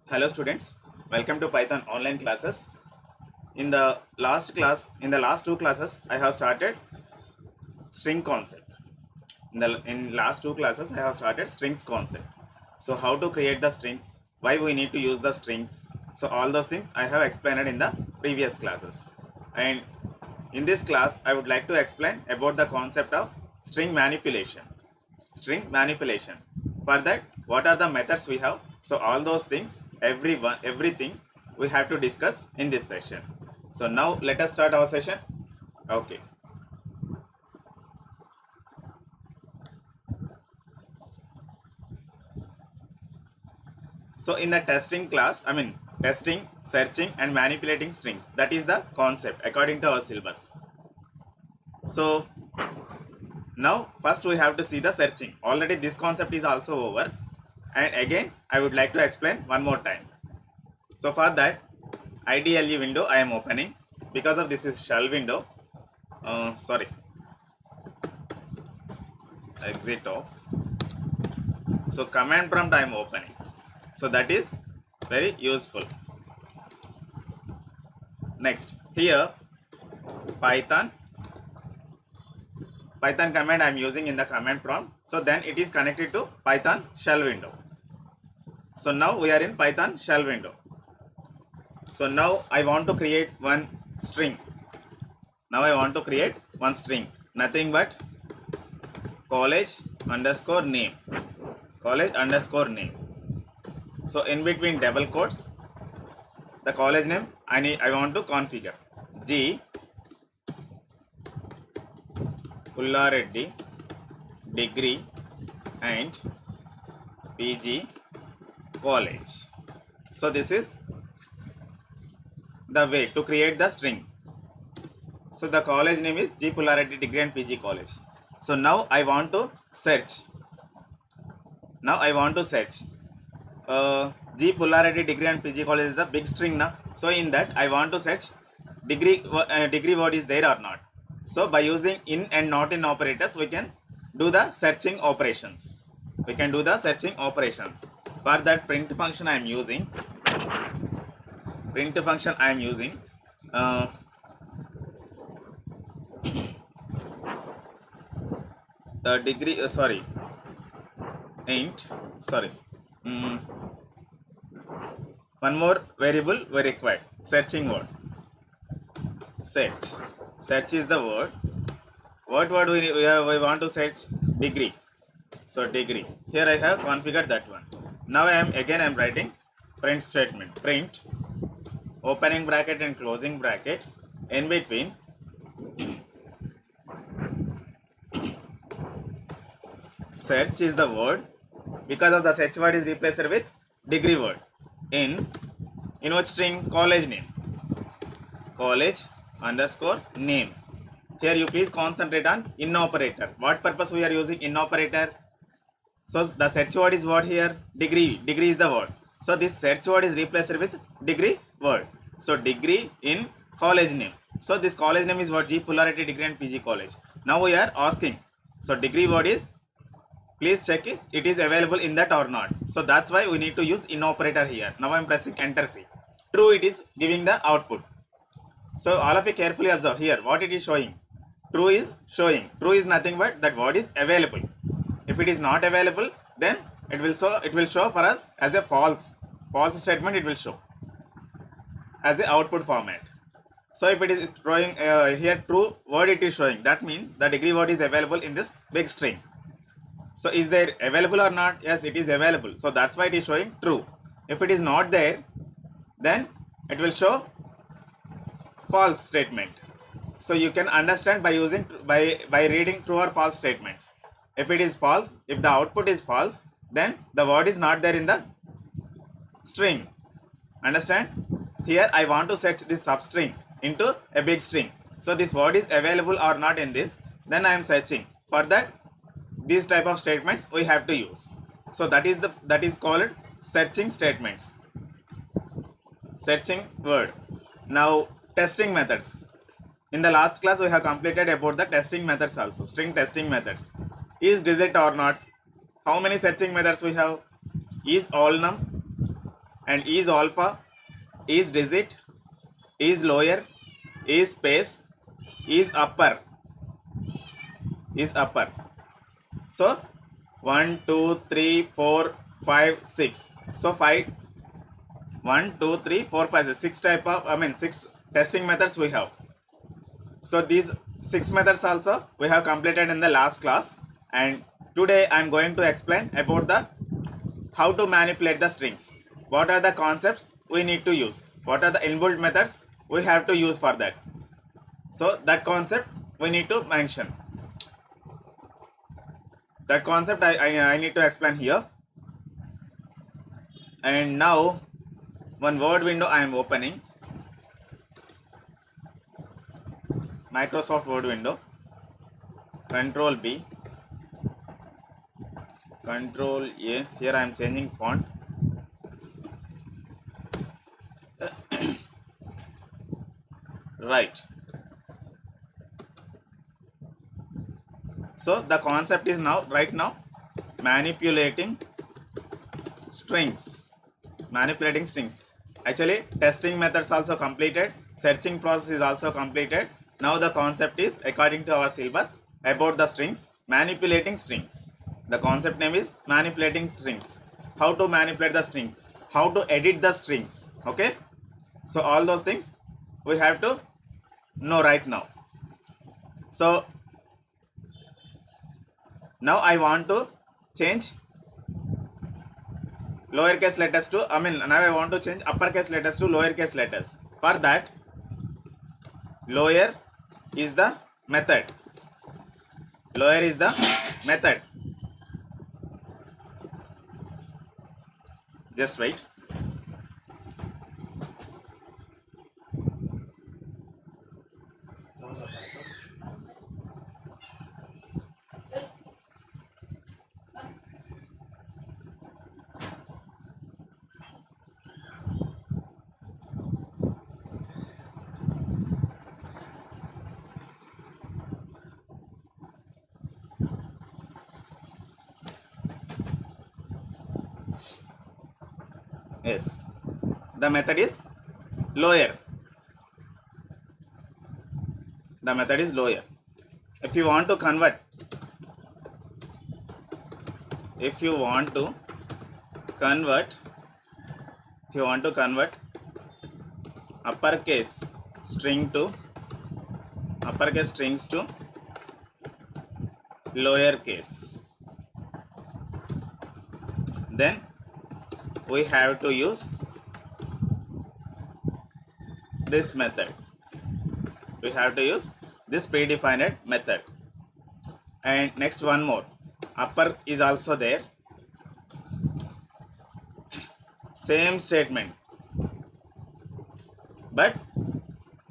Hello students, welcome to Python online classes. In the last two classes, I have started string concept. In last two classes, I have started strings concept. So how to create the strings, why we need to use the strings. So all those things I have explained in the previous classes. And in this class, I would like to explain about the concept of string manipulation. String manipulation. For that, what are the methods we have? So all those things, everything we have to discuss in this session. So now let us start our session. Okay. So in the testing class, testing, searching and manipulating strings. That is the concept according to our syllabus. So now first we have to see the searching. Already this concept is also over. And again, I would like to explain one more time. So for that, IDLE window I am opening. Because of this is shell window. Exit off. So command prompt I am opening. So that is very useful. Next, here Python command I am using in the command prompt. So then it is connected to Python shell window. So now we are in Python shell window. So now I want to create one string. Nothing but college underscore name. So in between double quotes, the college name I want to configure. G Pullareddy degree and PG college. So this is the way to create the string. So the college name is G Pullareddy degree and PG college. So now I want to search. G Pullareddy degree and PG college is a big string now. So in that I want to search degree word is there or not. So by using in and not in operators, we can do the searching operations. For that, print function I am using. The degree one more variable we required, searching word. Search is the word. What word we want to search? Degree. So degree. Here I have configured that one. Now I am writing print statement. Print opening bracket and closing bracket. In between search is the word. Because of the search word is replaced with degree word. In what string? College name. College underscore name. Here you please concentrate on in operator. What purpose we are using in operator? So the search word is what here? Degree. Degree is the word. So this search word is replaced with degree word. So degree in college name. So this college name is what? G Pullareddy degree and PG college. Now we are asking. So degree word is, please check it is available in that or not. So that's why we need to use in operator here. Now I am pressing enter key. True, it is giving the output. So all of you carefully observe here what it is showing. True is showing. True is nothing but that word is available. If it is not available, then it will show for us as a false statement. It will show as a output format. So if it is showing here true word it is showing, that means the degree word is available in this big string. So is there available or not? Yes, it is available. So that's why it is showing true. If it is not there, then it will show false statement. So you can understand by using by reading true or false statements. If it is false, if the output is false, then the word is not there in the string. Understand? Here I want to search this substring into a big string. So this word is available or not in this, then I am searching. For that, these type of statements we have to use. So that is called searching statements. Searching word. Now testing methods. In the last class we have completed about the testing methods also. String testing methods. Is digit or not? How many searching methods we have? Is all num, and is alpha, is digit, is lower, is space, is upper, so 1 2 3 4 5 6, so 5 1 2 3 4 5 6 type of 6 testing methods we have. So these 6 methods also we have completed in the last class, and today I am going to explain about the how to manipulate the strings. What are the concepts we need to use? What are the inbuilt methods we have to use for that? So that concept we need to mention. That concept I need to explain here. And now one word window I am opening. Microsoft Word window. Control B. Control A. Here I am changing font. Right. So the concept is right now manipulating strings. Actually, testing methods also completed. Searching process is also completed. Now the concept is, according to our syllabus, about the strings, manipulating strings. The concept name is manipulating strings. How to manipulate the strings, how to edit the strings. Okay, so all those things we have to know right now. So now I want to change lowercase letters to, now I want to change uppercase letters to lowercase letters. For that, lower is the method. Lower is the method. Just wait. Yes, the method is lower. The method is lower. If you want to convert, uppercase strings to lowercase, then we have to use this method. We have to use this predefined method. And next one more, upper is also there. Same statement, but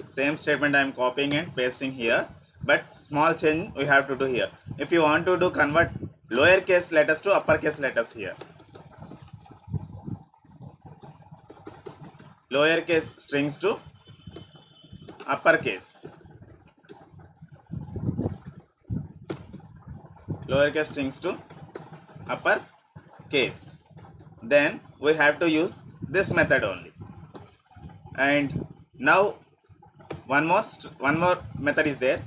same statement I am copying and pasting here, but small change we have to do here. If you want to do convert lowercase letters to uppercase letters here, lowercase strings to uppercase, lowercase strings to uppercase, then we have to use this method only. And now one more method is there.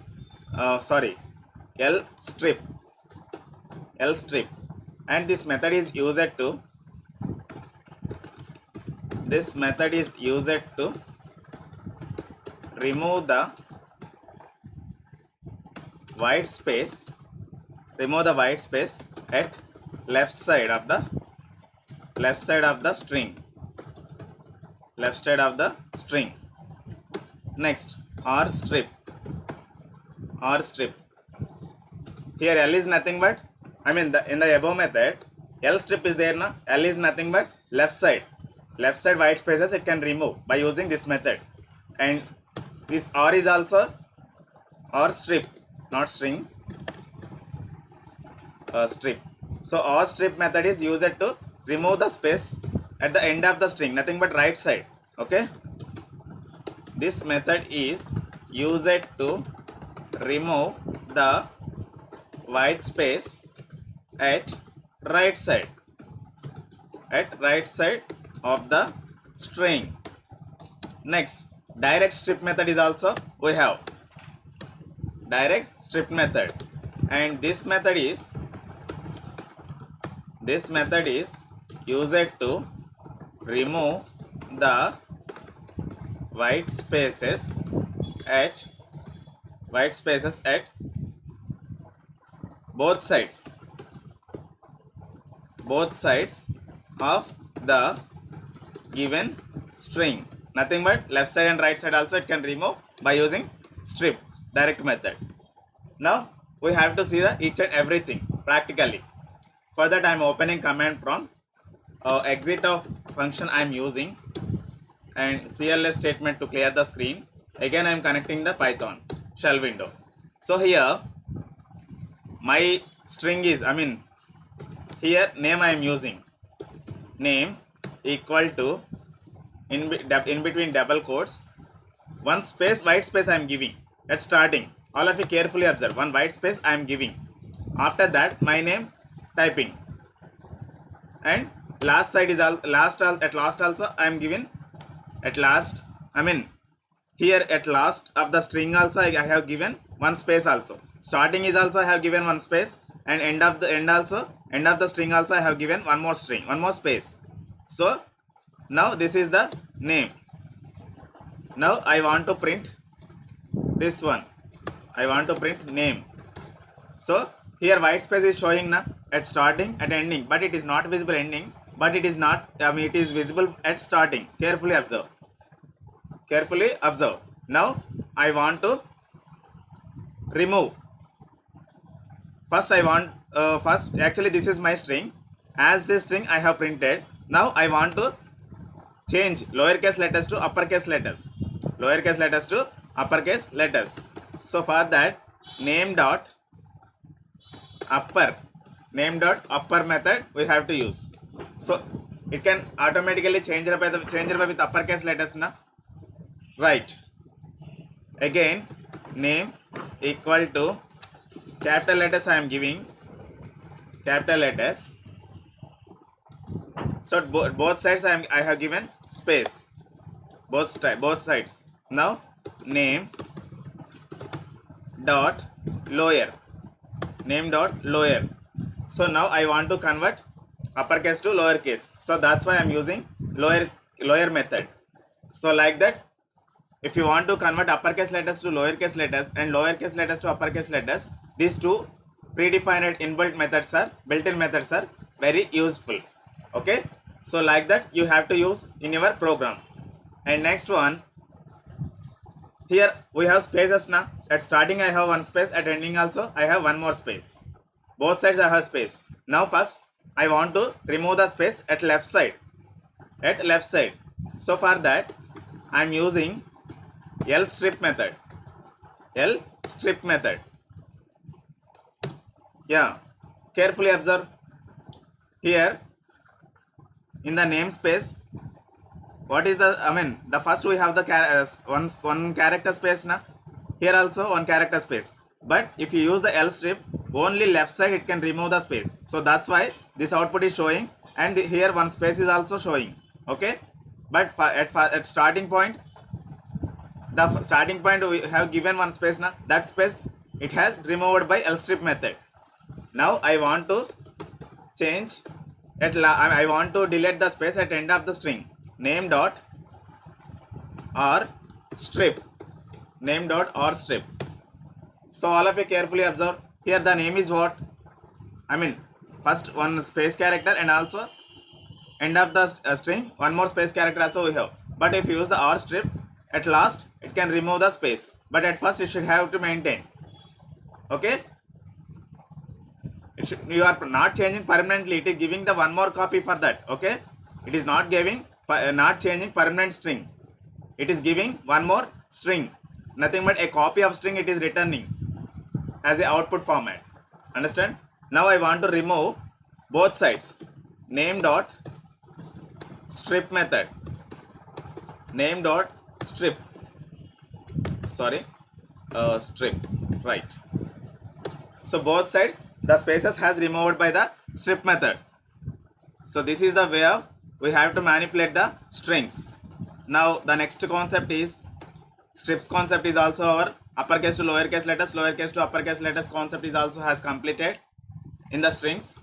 L strip, and this method is used to remove the white space at left side of the string. Next, R strip. Here L is nothing but, in the above method, L strip is there now. L is nothing but left side white spaces it can remove by using this method. And this R is also R strip, not string, strip. So R strip method is used to remove the space at the end of the string, nothing but right side. Okay, this method is used to remove the white space at right side of the string. Next, direct strip method is also we have direct strip method, and this method is used to remove the white spaces at both sides of the given string. Nothing but left side and right side also it can remove by using strip direct method. Now we have to see the each and everything practically. For that I am opening command prompt, exit of function I am using, and CLS statement to clear the screen. Again I am connecting the Python shell window. So here my string is, here name I am using, name equal to in between double quotes one space white space I am giving at starting. All of you carefully observe, one white space I am giving. After that my name typing, and last side is at last also I am giving at last, here at last of the string also I have given one space also. Starting is also I have given one space, and end of the string also I have given one more space. So now this is the name. Now I want to print this one. I want to print name. So here white space is showing na at starting, at ending, but it is not visible ending, but it is not, it is visible at starting. Carefully observe. Now I want to remove. First actually this is my string. As this string I have printed. Now I want to change lowercase letters to uppercase letters. So for that name dot upper method we have to use. So it can automatically change it with uppercase letters na. Right. Again name equal to capital letters I am giving, capital letters. So both sides I have given space, both sides. Now name dot lower. So now I want to convert uppercase to lowercase. So that's why I am using lower method. So like that, if you want to convert uppercase letters to lowercase letters and lowercase letters to uppercase letters, these two predefined built-in methods are very useful. Okay, so like that you have to use in your program. And next one, here we have spaces now. At starting I have one space, at ending also I have one more space. Both sides I have space. Now first I want to remove the space at left side. So for that I am using strip method. Yeah, carefully observe. Here in the namespace, what is the first we have the one character space na. Here also one character space, but if you use the strip, only left side it can remove the space. So that's why this output is showing, and here one space is also showing. Okay, but at starting point, we have given one space na. That space it has removed by strip method. Now I want to change I want to delete the space at end of the string. Name dot or strip. So all of you carefully observe. Here the name is what? First one space character, and also end of the string one more space character also we have. But if you use the or strip, at last it can remove the space, but at first it should have to maintain. Okay, you are not changing permanently, it is giving the one more copy for that. Okay, it is not changing permanent string, it is giving one more string, nothing but a copy of string it is returning as a output format. Understand? Now I want to remove both sides. Name dot strip method. Strip. Right. So both sides the spaces has removed by the strip method. So this is the way of we have to manipulate the strings. Now the next concept is strips concept is also our uppercase to lowercase to uppercase letters concept is also has completed in the strings.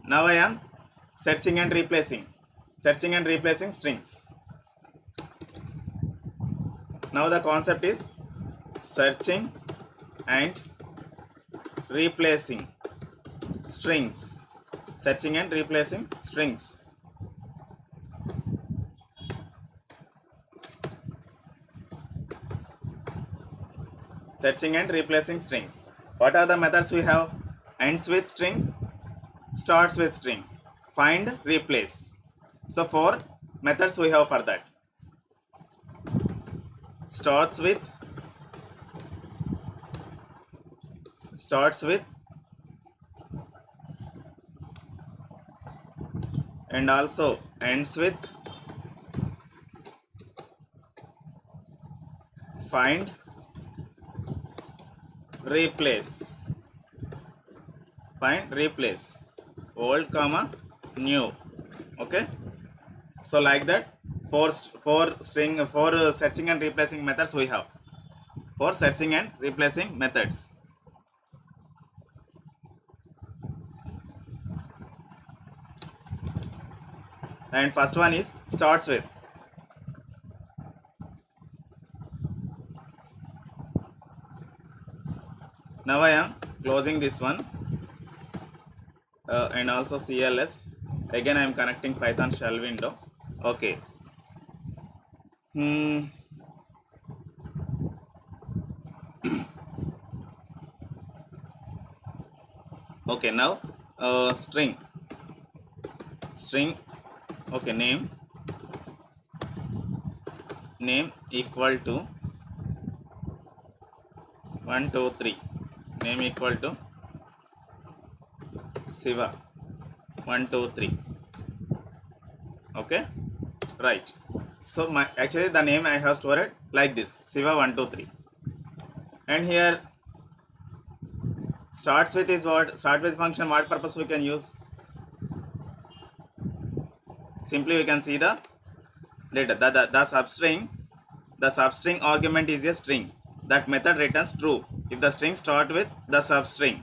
Now I am searching and replacing strings. Now the concept is searching and replacing strings. Searching and replacing strings. Searching and replacing strings. What are the methods we have? Ends with string, starts with string, find, replace. So 4 methods we have for that. Starts with, and also ends with, find, replace. Find, replace, old comma new. Okay, so like that four searching and replacing methods we have. 4 searching and replacing methods. And first one is starts with. Now I am closing this one and also CLS. Again I am connecting Python shell window. Okay. Okay, now string. Okay, name equal to 1 2 3. Name equal to Siva 1 2 3. Okay, right. So actually the name I have stored like this, Siva 1 2 3. And here starts with is what? Start with function, what purpose we can use? Simply we can see the data. The substring argument is a string. That method returns true if the string start with the substring.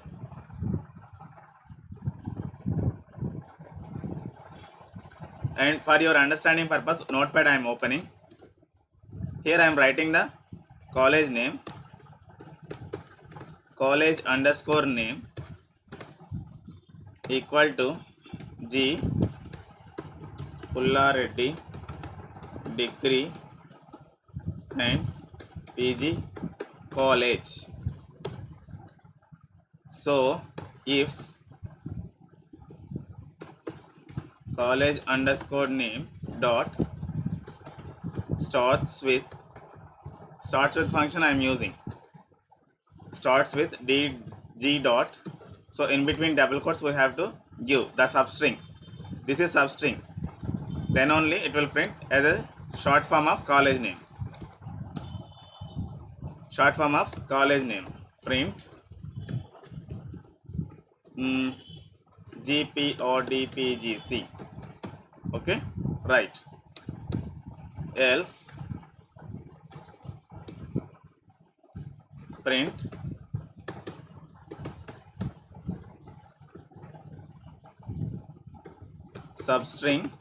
And for your understanding purpose, notepad I am opening. Here I am writing the college name, college underscore name equal to G Pullareddy degree and PG college. So if college underscore name dot starts with function I am using, starts with g dot, so in between double quotes we have to give the substring. This is substring, then only it will print as a short form of college name. Print GPODPGC. Okay, right. Else print substring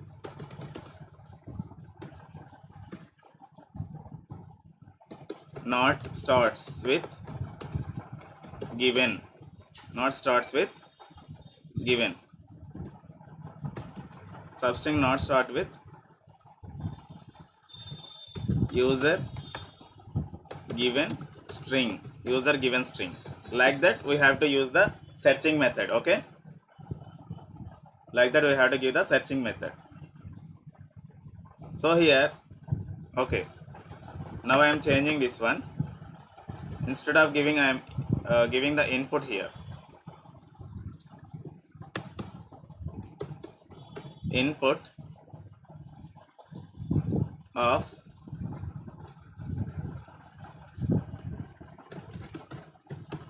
not starts with given. Substring not start with user given string. Like that we have to use the searching method. Okay, like that we have to give the searching method. So here, okay, now I am changing this one. Instead of giving, I am giving the input here. Input of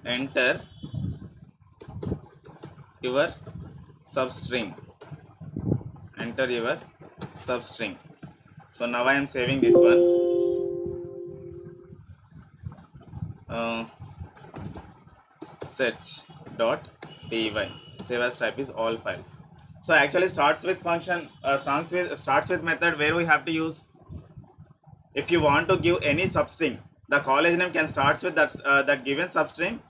enter your substring, enter your substring. So now I am saving this one. Search.py, save as type is all files. So actually starts with function, starts with method where we have to use, if you want to give any substring, the college name can start with that given substring.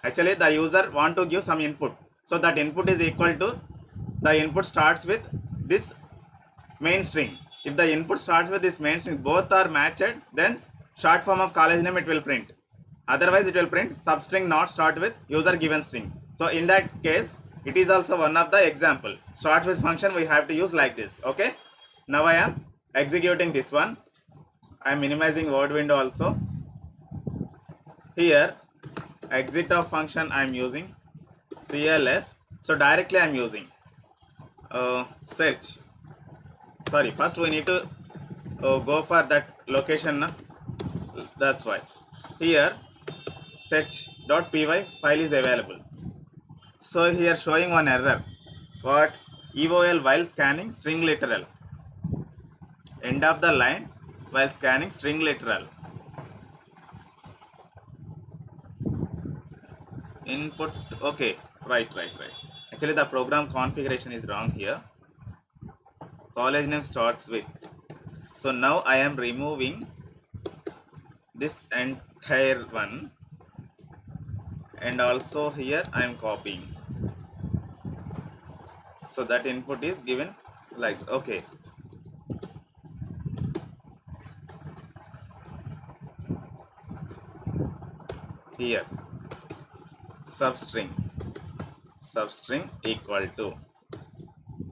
Actually the user want to give some input, so that input is equal to, the input starts with this main string. If the input starts with this main string, both are matched, then short form of college name it will print. Otherwise it will print substring not start with user given string. So in that case it is also one of the example. Start with function we have to use like this. Okay, now I am executing this one. I am minimizing word window also. Here exit of function I am using CLS. So directly I am using search. Sorry, first we need to go for that location na? That's why here search.py file is available. So here showing one error. What? EOL while scanning string literal. End of the line while scanning string literal. Input. Okay, right. Actually the program configuration is wrong here. College name starts with. So now I am removing this entire one, and also here I am copying, so that input is given like, okay, here substring equal to,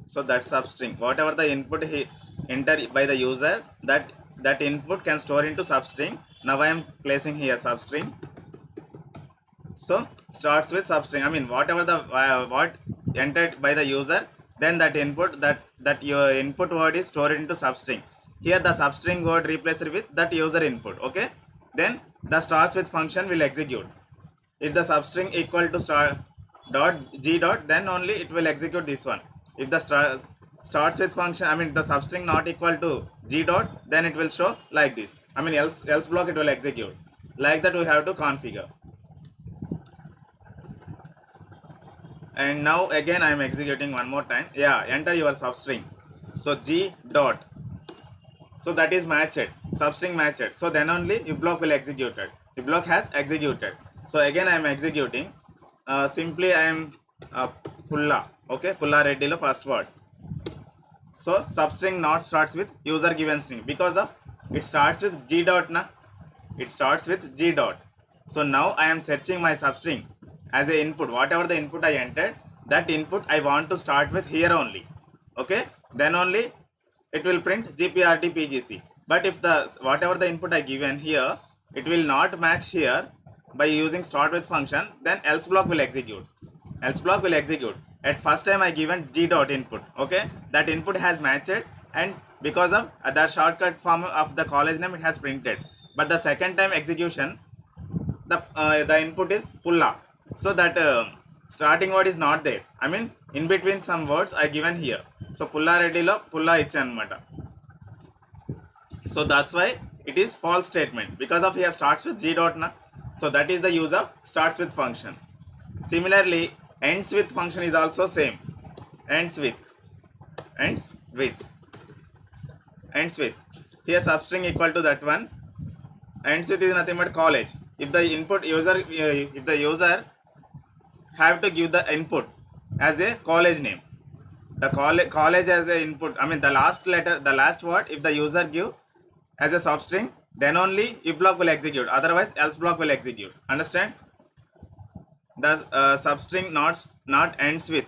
so that substring, whatever the input he enter by the user, that input can store into substring. Now I am placing here substring. So starts with substring, I mean whatever the what entered by the user, then that input, that your input word is stored into substring. Here the substring word replaced with that user input. Okay, then the starts with function will execute. If the substring equal to g dot, then only it will execute this one. If the starts with function, I mean the substring not equal to g dot, then it will show like this. I mean else block it will execute. Like that we have to configure. And now again I am executing one more time. Yeah, enter your substring. So g dot. So that is matched, substring matched. So then only if block will execute it. If block has executed. So again I am executing. Simply I am pulla. Okay, pulla ready first word. So substring not starts with user given string, because of it starts with g dot na. It starts with g dot. So now I am searching my substring as a input. Whatever the input I entered, that input I want to start with here only. Okay, then only it will print GPRT PGC. But if the whatever the input I given here, it will not match here by using start with function, then else block will execute. Else block will execute. At first time I given g dot input. Okay, that input has matched, and because of the shortcut form of the college name it has printed. But the second time execution, the input is pulla. So that starting word is not there. I mean in between some words I given here. So pulla ready lo pulla ichchanamata. So that's why it is false statement, because of here starts with g dot na. So that is the use of starts with function. Similarly ends with function is also same. Ends with here substring equal to that one. Ends with is nothing but college. If the input user, if the user have to give the input as a college name, the college as a input, I mean the last letter, the last word, if the user give as a substring, then only if block will execute, otherwise else block will execute. Understand? The substring not ends with,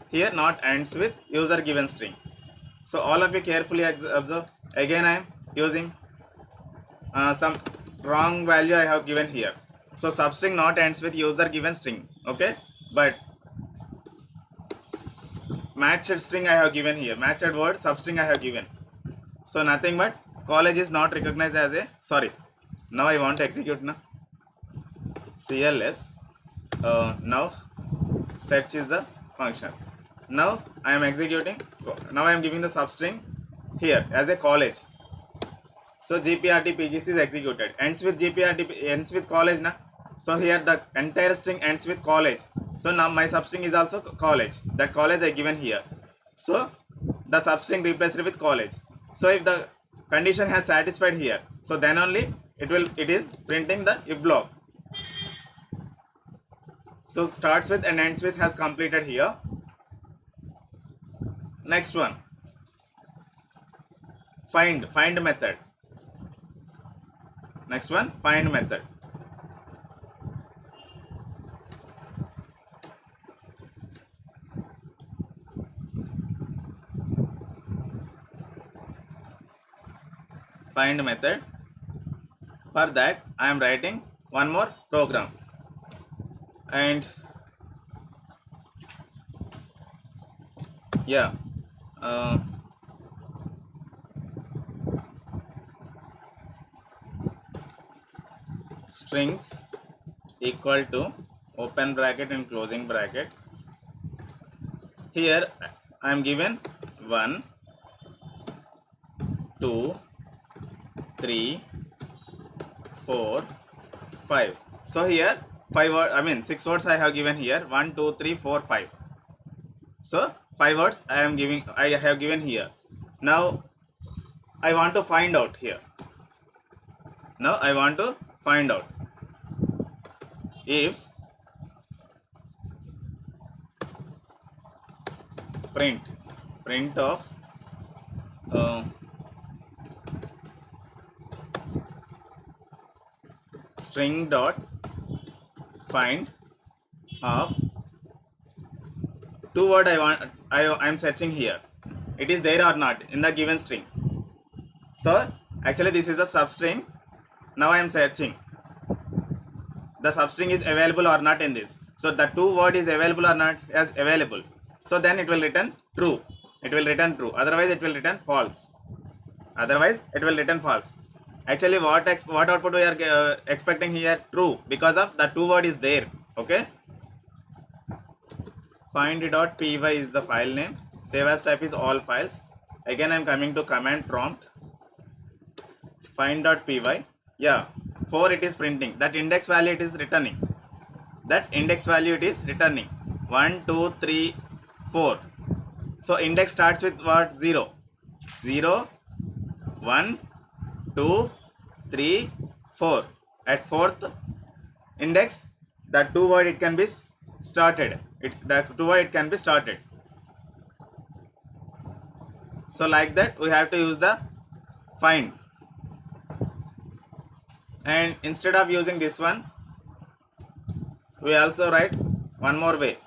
here not ends with user given string. So all of you carefully observe. Again I am using some wrong value I have given here. So substring not ends with user given string. Okay, but matched string I have given here, matched word substring I have given. So nothing but college is not recognized as a, sorry, now I want to execute now. CLS. Now search is the function. Now I am executing. Now I am giving the substring here as a college. So GPRT PGC is executed. Ends with GPRT, ends with college na. So here the entire string ends with college. So now my substring is also college. That college I given here. So the substring replaced with college. So if the condition has satisfied here, so then only it is printing the if block. So starts with and ends with has completed here. Next one, find method. Next one, find method. Find method. For that I am writing one more program, and yeah, strings equal to open bracket and closing bracket. Here I am given 1, 2, 3, 4, 5. So here 6 words I have given here. 1, 2, 3, 4, 5. So 5 words I have given here. Now I want to find out here. Now I want to find out if print of string dot find of two word I am searching here, it is there or not in the given string. So actually this is the substring. Now I am searching the substring is available or not in this. So the two word is available or not, as available. So then it will return true. It will return true. Otherwise it will return false. Actually what output we are expecting here? True, because of the two word is there. Okay. Find.py is the file name. Save as type is all files. Again I am coming to command prompt. Find.py. Yeah, 4 it is printing. That index value it is returning. 1, 2, 3, 4. So index starts with what? 0. 0, 1, 2, 3, 4. At fourth index, the two word it can be started. So like that we have to use the find. And instead of using this one, we also write one more way.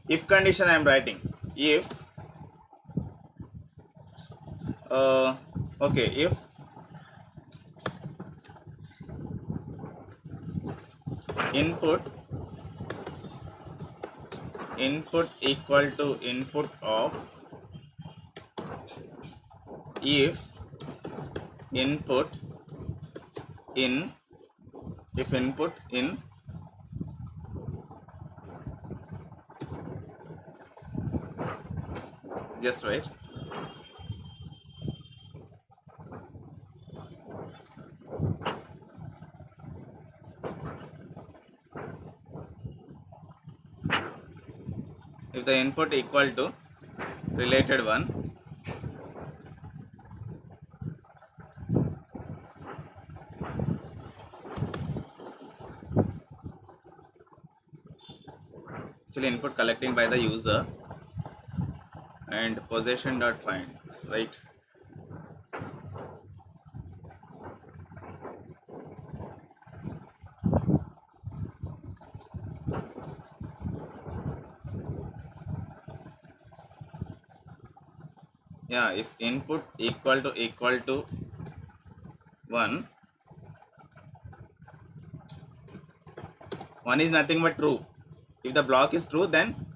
If condition I am writing. If if input equal to input of, if input in just wait. If the input equal to related one, actually input collecting by the user, and possession dot find, right? Yeah, if input equal to 1 is nothing but true. If the block is true, then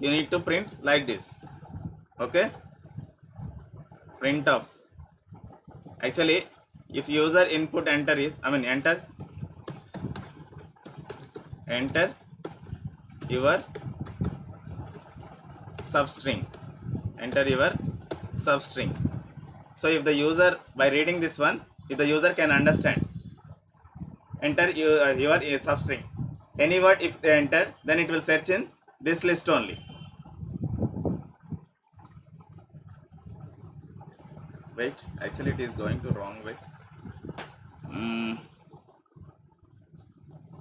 you need to print like this. Okay, print of. Actually if user input enter your substring. Enter your substring. So if the user, by reading this one, if the user can understand, enter your substring. Any word if they enter, then it will search in this list only. Wait, actually it is going to wrong way.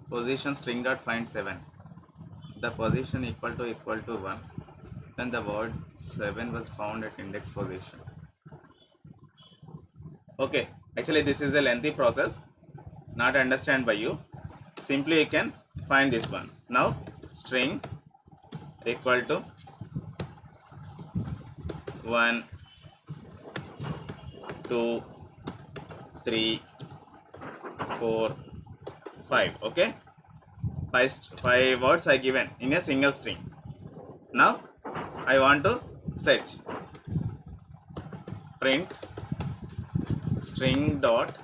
Position string dot find 7. The position equal to 1. Then the word 7 was found at index position. Okay, actually this is a lengthy process, not understand by you. Simply you can find this one. Now string equal to 1, 2, 3, 4, 5. Okay, five words are given in a single string. Now I want to search. Print string dot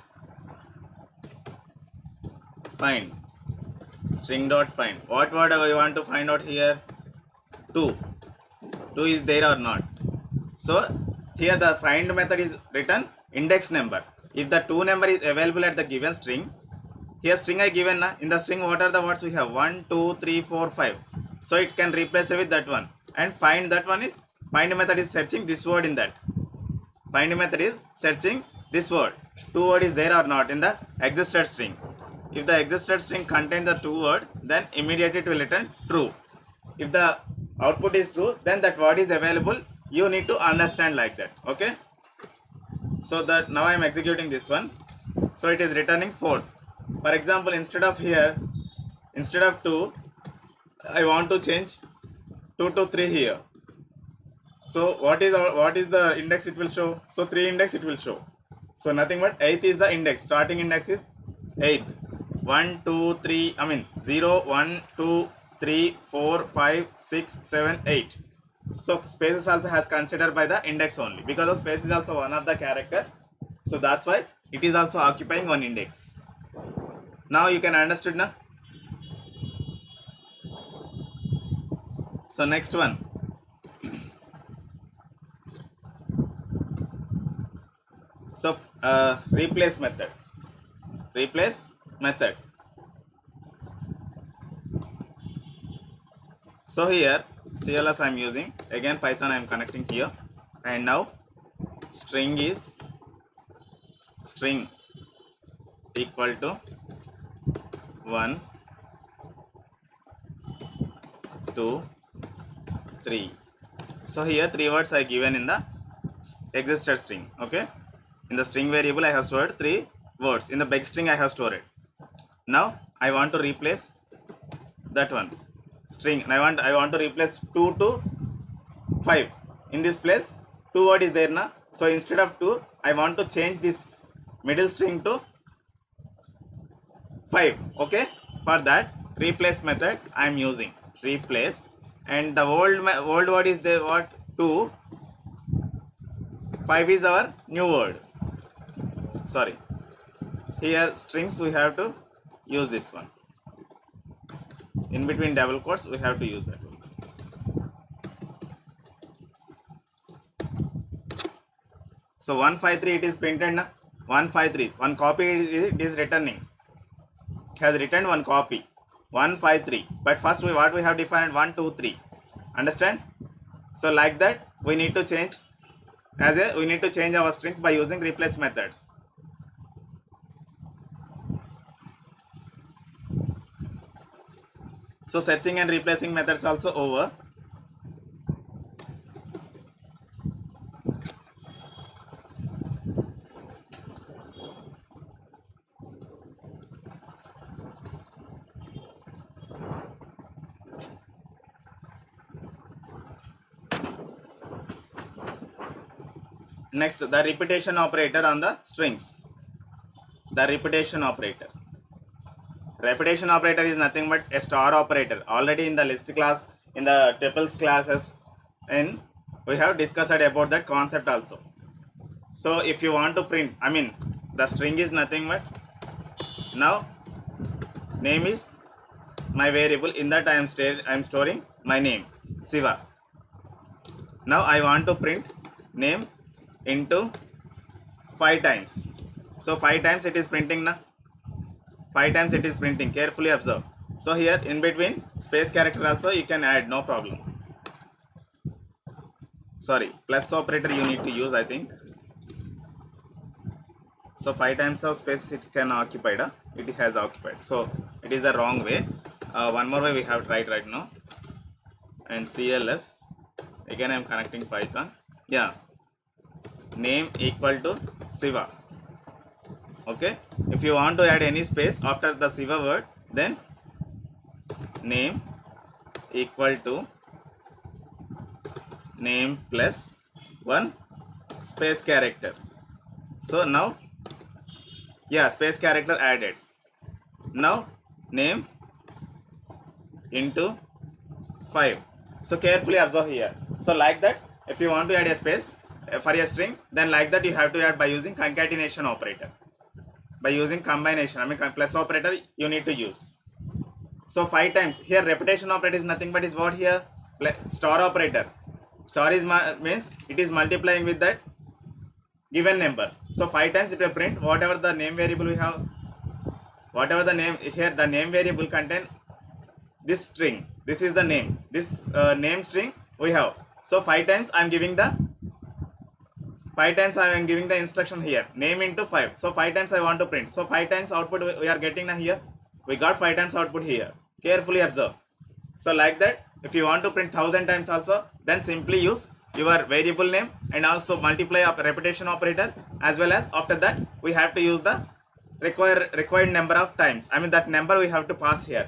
find. String dot find. What word I want to find out here? 2. 2 is there or not? So here the find method is written index number. If the 2 number is available at the given string, here string I given na, in the string what are the words we have? 1, 2, 3, 4, 5. So it can replace it with that one. And find, that one is, find method is searching this word in that. Find method is searching this word. 2 word is there or not in the existed string. If the existed string contains the 2 word, then immediately it will return true. If the output is true, then that word is available. You need to understand like that. Okay. So that now I am executing this one. So it is returning 4th. For example, instead of 2, I want to change 2 to 3 here. So what is the index it will show? So 3 index it will show. So nothing but 8th is the index. Starting index is 8th. 1, 2, 3. I mean 0, 1, 2, 3, 4, 5, 6, 7, 8. So spaces also has considered by the index only, because of space is also one of the character. So that's why it is also occupying one index. Now you can understood now. So next one. So replace method. Replace method. So here CLS I am using, again Python I am connecting here, and now string is string equal to 1, 2, 3. So here 3 words are given in the existed string. Okay, in the string variable I have stored 3 words. In the big string I have stored it. Now I want to replace that one string, and I want to replace 2 to 5. In this place 2 word is there now. So instead of 2, I want to change this middle string to 5. Okay, for that replace method I am using. Replace, and the old word is the what? 2. 5 is our new word. Sorry, here strings we have to use this one. In between double quotes we have to use that one. So 153 it is printed now. 153, one copy it is returning. It has returned one copy. 153. But first what we have defined 1, 2, 3. Understand? So like that we need to change our strings by using replace methods. So searching and replacing methods also over. Next, the repetition operator on the strings. The repetition operator. Repetition operator is nothing but a star operator. Already in the list class, in the tuples classes, and we have discussed about that concept also. So if you want to print, I mean the string is nothing but, now name is my variable. In that I am storing my name Siva. Now I want to print name into 5 times. So 5 times it is printing na. 5 times it is printing. Carefully observe. So here in between space character also you can add, no problem. Sorry, plus operator you need to use, I think. So 5 times of space it can occupy, it has occupied. So it is the wrong way. One more way we have tried right now. And CLS, again I am connecting Python. Yeah, name equal to Siva. Okay, if you want to add any space after the Siva word, then name equal to name plus 1 space character. So now, yeah, space character added. Now name into 5. So carefully observe here. So like that, if you want to add a space for a string, then like that you have to add by using concatenation operator. By using combination, I mean plus operator you need to use. So 5 times here repetition operator is nothing but is what here? Star operator. Star is means it is multiplying with that given number. So 5 times it will print whatever the name variable we have, whatever the name here, the name variable contain this string. This is the name, this name string we have. So 5 times I am giving the 5 times I am giving the instruction here, name into 5. So 5 times I want to print. So 5 times output we are getting here. We got 5 times output here. Carefully observe. So like that, if you want to print 1000 times also, then simply use your variable name and also multiply up repetition operator, as well as after that we have to use the required number of times. I mean that number we have to pass here.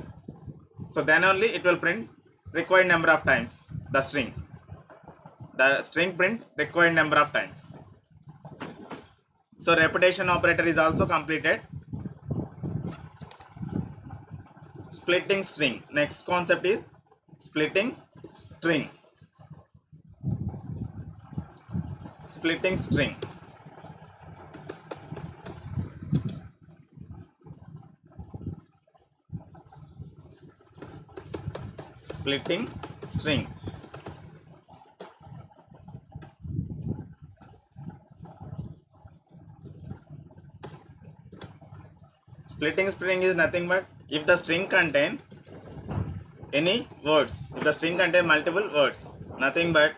So then only it will print required number of times the string. The string print required number of times. So repetition operator is also completed. Splitting string. Next concept is splitting string. Splitting string. Splitting string. Splitting string is nothing but if the string contain any words, if the string contain multiple words, nothing but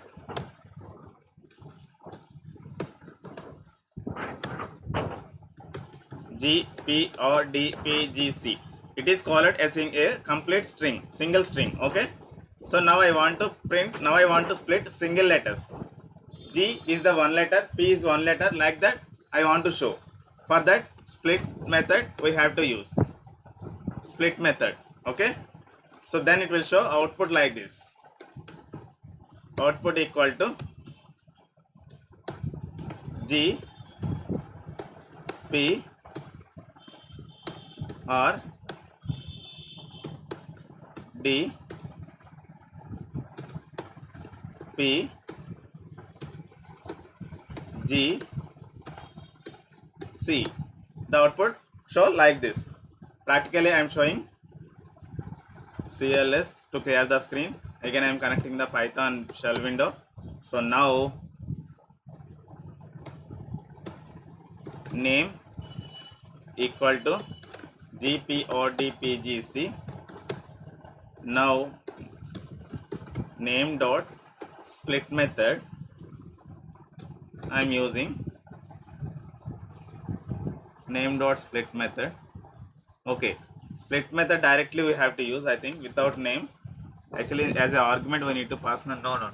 G, P, or D, P, G, C. It is called as a complete string, single string. Okay. So now I want to print. Now I want to split single letters. G is the one letter, P is one letter. Like that, I want to show. For that, split method we have to use. Split method. Okay. So then it will show output like this. Output equal to G, P, or D, P, G, C. The output show like this. Practically I am showing CLS to clear the screen. Again I am connecting the Python shell window. So now name equal to GPODPGC. Now name dot split method I am using name dot split method. Okay, split method directly we have to use, I think, without name. Actually as an argument we need to pass. No.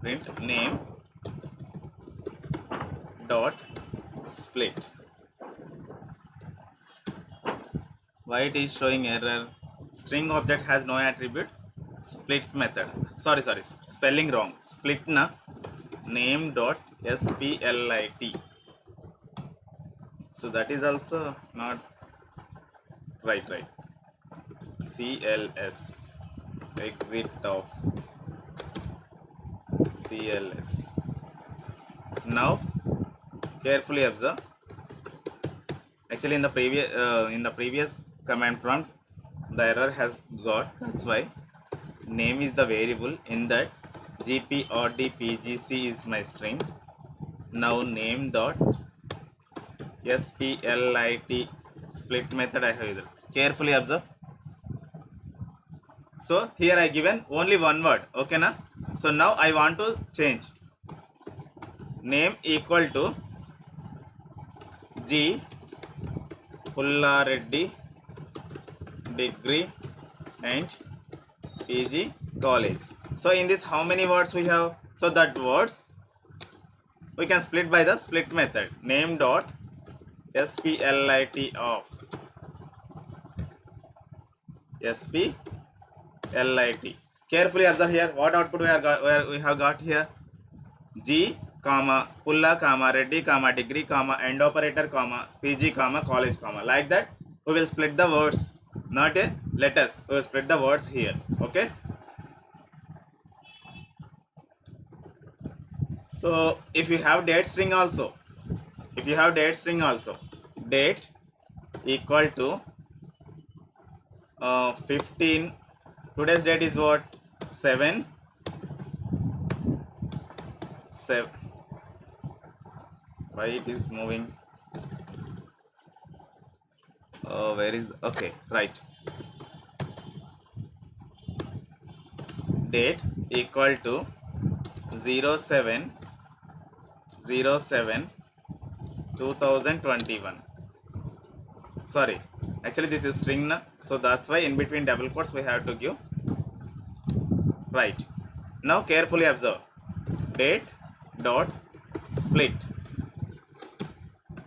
Print name dot split. Why it is showing error? String object has no attribute. Split method. Sorry, spelling wrong. Split na name dot split. So that is also not right. CLS, exit of CLS. Now carefully observe. Actually, in the previous command prompt, the error has got. That's why name is the variable. In that gprdpgc is my string. Now name dot split split method I have used. Carefully observe. So here I given only one word. Okay na? So now I want to change name equal to G Pullareddy degree and PG college. So in this how many words we have? So that words we can split by the split method. Name dot split of split. Carefully observe here what output we have got here. G comma Pulla comma Reddy comma degree comma end operator comma PG comma college comma. Like that we will split the words, not a letters. We will split the words here. Okay. So if you have date string also, date equal to 15. Today's date is what? 7. Why it is moving? Oh, where is okay, right. Date equal to 07/07/2021. Sorry, actually this is string na, so that's why in between double quotes we have to give. Right. Now carefully observe. Date dot split.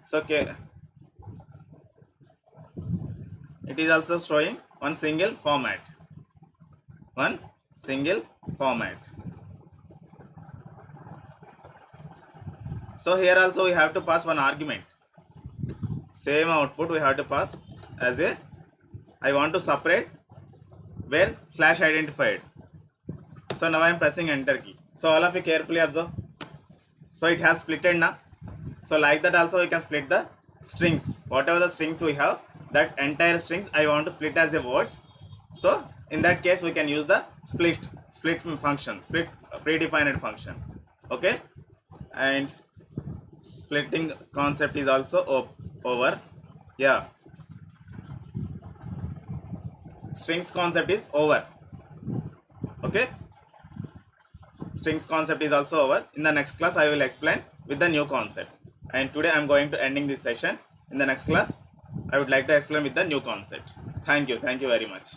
So okay, it is also showing one single format. So here also we have to pass one argument. Same output we have to pass as a, I want to separate where slash identified. So now I am pressing enter key. So all of you carefully observe. So it has splitted now. So like that also we can split the strings. Whatever the strings we have, that entire strings I want to split as a words. So in that case we can use the split function, split predefined function. Okay, and splitting concept is also over. Yeah, strings concept is over. Okay, strings concept is also over. In the next class I will explain with the new concept, and today I am going to ending this session. In the next class I would like to explain with the new concept. Thank you very much.